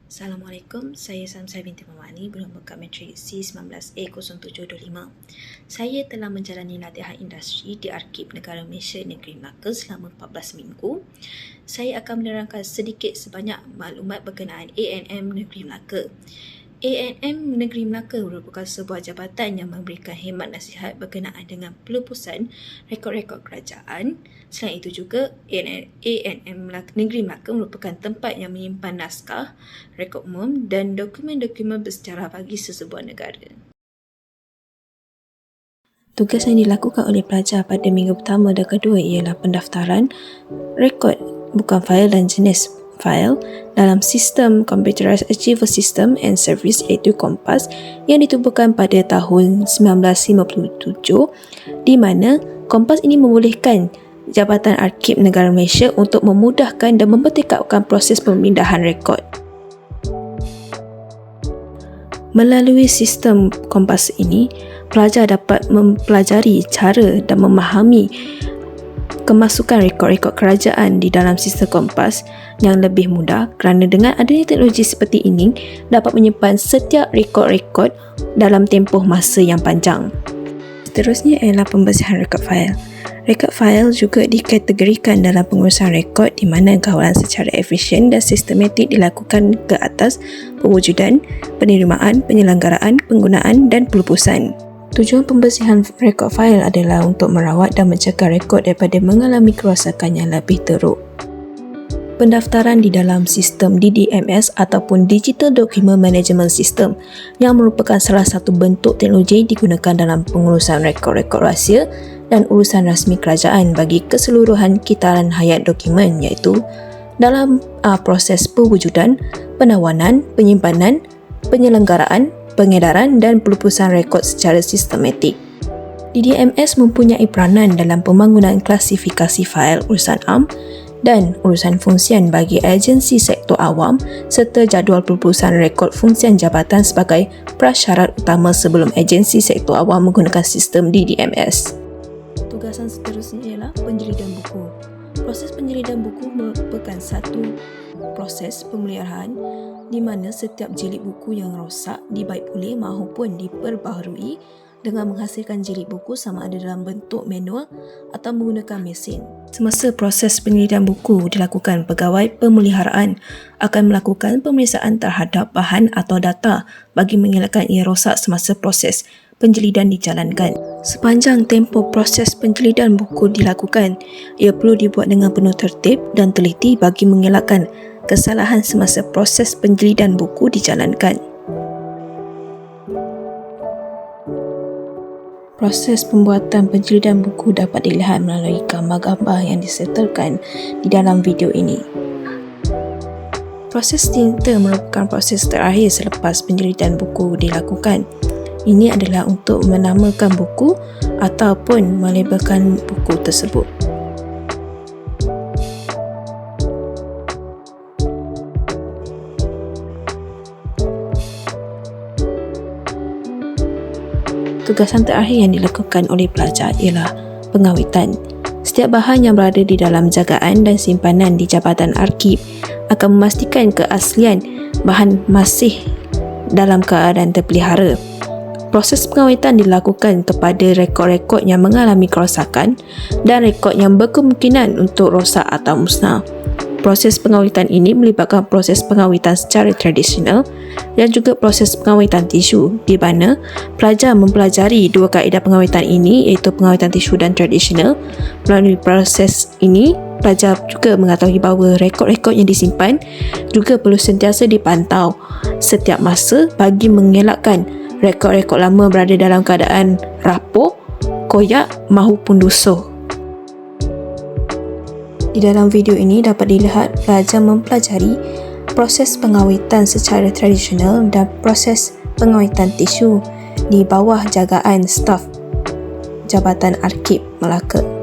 Assalamualaikum, saya Samsai binti Mamani bernombor kad matrik C19A0725. Saya telah menjalani latihan industri di Arkib Negara Malaysia Negeri Melaka selama 14 minggu. Saya akan menerangkan sedikit sebanyak maklumat berkenaan ANM Negeri Melaka. ANM Negeri Melaka merupakan sebuah jabatan yang memberikan khidmat nasihat berkenaan dengan pelupusan rekod-rekod kerajaan. Selain itu juga, ANM Negeri Melaka merupakan tempat yang menyimpan naskah, rekod umum dan dokumen-dokumen bersejarah bagi sesebuah negara. Tugas yang dilakukan oleh pelajar pada minggu pertama dan kedua ialah pendaftaran rekod bukan fail dan jenis fail dalam sistem Computerized Archival System and Service iaitu COMPAS yang ditubuhkan pada tahun 1957, di mana COMPAS ini membolehkan Jabatan Arkib Negara Malaysia untuk memudahkan dan mempertekadkan proses pemindahan rekod. Melalui sistem COMPAS ini, pelajar dapat mempelajari cara dan memahami kemasukan rekod-rekod kerajaan di dalam sistem COMPAS yang lebih mudah kerana dengan adanya teknologi seperti ini dapat menyimpan setiap rekod-rekod dalam tempoh masa yang panjang. Seterusnya ialah pembersihan rekod fail. Rekod fail juga dikategorikan dalam pengurusan rekod di mana kawalan secara efisien dan sistematik dilakukan ke atas pewujudan, penerimaan, penyelenggaraan, penggunaan dan pelupusan. Tujuan pembersihan rekod fail adalah untuk merawat dan mencegah rekod daripada mengalami kerosakan yang lebih teruk. Pendaftaran di dalam sistem DDMS ataupun Digital Document Management System yang merupakan salah satu bentuk teknologi digunakan dalam pengurusan rekod-rekod rahsia dan urusan rasmi kerajaan bagi keseluruhan kitaran hayat dokumen iaitu dalam proses pewujudan, penawanan, penyimpanan, penyelenggaraan, pengedaran dan pelupusan rekod secara sistematik. DDMS mempunyai peranan dalam pembangunan klasifikasi fail urusan am dan urusan fungsian bagi agensi sektor awam serta jadual pelupusan rekod fungsian jabatan sebagai prasyarat utama sebelum agensi sektor awam menggunakan sistem DDMS. Tugasan seterusnya ialah penjelidan buku. Proses penjelidan buku merupakan satu proses pemeliharaan di mana setiap jilid buku yang rosak dibaik pulih maupun diperbaharui dengan menghasilkan jilid buku sama ada dalam bentuk manual atau menggunakan mesin. Semasa proses penjelidan buku dilakukan, pegawai pemeliharaan akan melakukan pemeriksaan terhadap bahan atau data bagi mengelakkan ia rosak semasa proses penjelidan dijalankan. Sepanjang tempoh proses penjelidan buku dilakukan, ia perlu dibuat dengan penuh tertib dan teliti bagi mengelakkan kesalahan semasa proses penjelidan buku dijalankan. Proses pembuatan penjelidan buku dapat dilihat melalui gambar-gambar yang disertakan di dalam video ini. Proses tinta merupakan proses terakhir selepas penjelidan buku dilakukan. Ini adalah untuk menamakan buku ataupun melabelkan buku tersebut. Tugasan terakhir yang dilakukan oleh pelajar ialah pengawitan. Setiap bahan yang berada di dalam jagaan dan simpanan di Jabatan Arkib akan memastikan keaslian bahan masih dalam keadaan terpelihara. Proses pengawitan dilakukan kepada rekod-rekod yang mengalami kerosakan dan rekod yang berkemungkinan untuk rosak atau musnah. Proses pengawitan ini melibatkan proses pengawitan secara tradisional dan juga proses pengawitan tisu di mana pelajar mempelajari dua kaedah pengawitan ini iaitu pengawitan tisu dan tradisional. Melalui proses ini, pelajar juga mengetahui bahawa rekod-rekod yang disimpan juga perlu sentiasa dipantau setiap masa bagi mengelakkan rekod-rekod lama berada dalam keadaan rapuh, koyak maupun lusuh. Di dalam video ini dapat dilihat pelajar mempelajari proses pengawitan secara tradisional dan proses pengawitan tisu di bawah jagaan staf Jabatan Arkib Melaka.